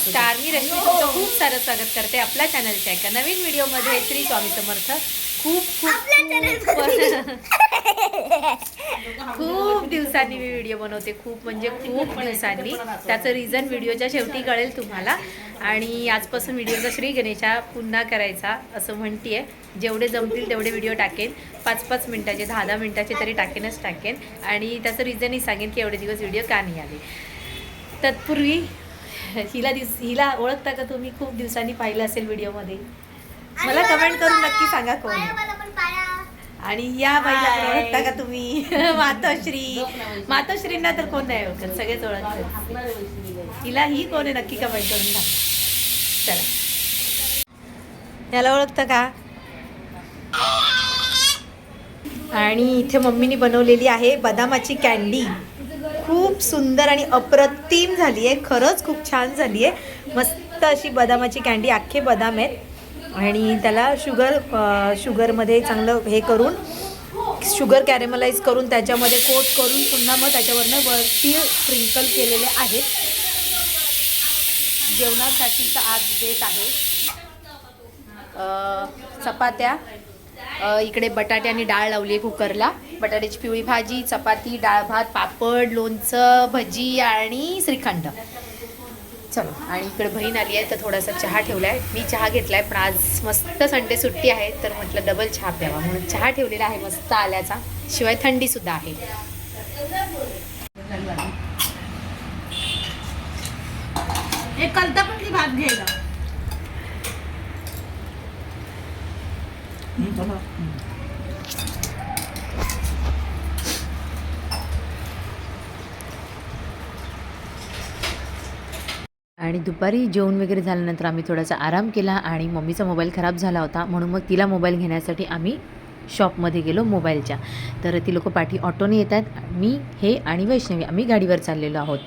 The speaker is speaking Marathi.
नमस्कार, मी रश्मी तुमचं खूप सारं स्वागत करते आपल्या चॅनलच्या एका नवीन व्हिडिओमध्ये. श्री स्वामी समर्थ. खूप दिवसांनी मी व्हिडिओ बनवते, खूप म्हणजे खूप दिवसांनी. त्याचं रिझन व्हिडिओच्या शेवटी कळेल तुम्हाला. आणि आजपासून व्हिडिओचा श्री गणेशा पुन्हा करायचा असं म्हणतीये. जेवढे जमतील तेवढे व्हिडिओ टाकेन, 5-5 मिनिटाचे, 10-10 मिनिटाचे तरी टाकेन. आणि त्याचं रिझनही सांगेन की एवढे दिवस व्हिडिओ का नाही आले. तत्पूर्वी हिला ओळखता का तुम्ही? खूप दिवसांनी पाहिलं असेल व्हिडिओमध्ये. मला कमेंट करून नक्की सांगा कोण आहे. आणि या बाईला पण ओळखता का तुम्ही? मातोश्रींना तर कोण नाही ओळखत, सगळेच ओळखतात. हिला ही कोण आहे नक्की कमेंट करून सांगा. चला, याला ओळखता का? आणि इथे मम्मीने बनवलेली आहे बदामाची कॅन्डी. खूप सुंदर आणि अप्रतिम झाली आहे, खरंच खूप छान झाली आहे. मस्त अशी बदामाची कॅन्डी, अख्खे बदाम आहेत आणि त्याला शुगरमध्ये चांगलं हे करून, शुगर कॅरेमलाइज करून त्याच्यामध्ये कोट करून पुन्हा मग त्याच्यावरनं वरती स्प्रिंकल केलेले आहेत. जेवणासाठीचा आज बेत आहे. चपात्या, इकडे बटाटे आणि डाळ लावली आहे कुकरला. बटाट्याची पिवळी भाजी, चपाती, डाळ भात, पापड, लोणचं, भजी आणि श्रीखंड. चलो, आणि इकडे बहीण आली आहे तर थोडासा चहा ठेवला आहे. मी चहा घेतला आहे, पण आज मस्त संडे सुट्टी आहे तर म्हटलं डबल चहा प्यावा म्हणून चहा ठेवलेला आहे मस्त आल्याचा. शिवाय थंडीसुद्धा आहे. एक कलतापतली भात घ्यायला. आणि दुपारी जेवण वगैरे झाल्यानंतर आम्ही थोडासा आराम केला आणि मम्मीचा मोबाईल खराब झाला होता म्हणून मग तिला मोबाईल घेण्यासाठी आम्ही शॉपमध्ये गेलो मोबाईलच्या. तर ती लोक पाठी ऑटोने येत आहेत. मी, हे आणि वैष्णवी आम्ही गाडीवर चाललेलो आहोत.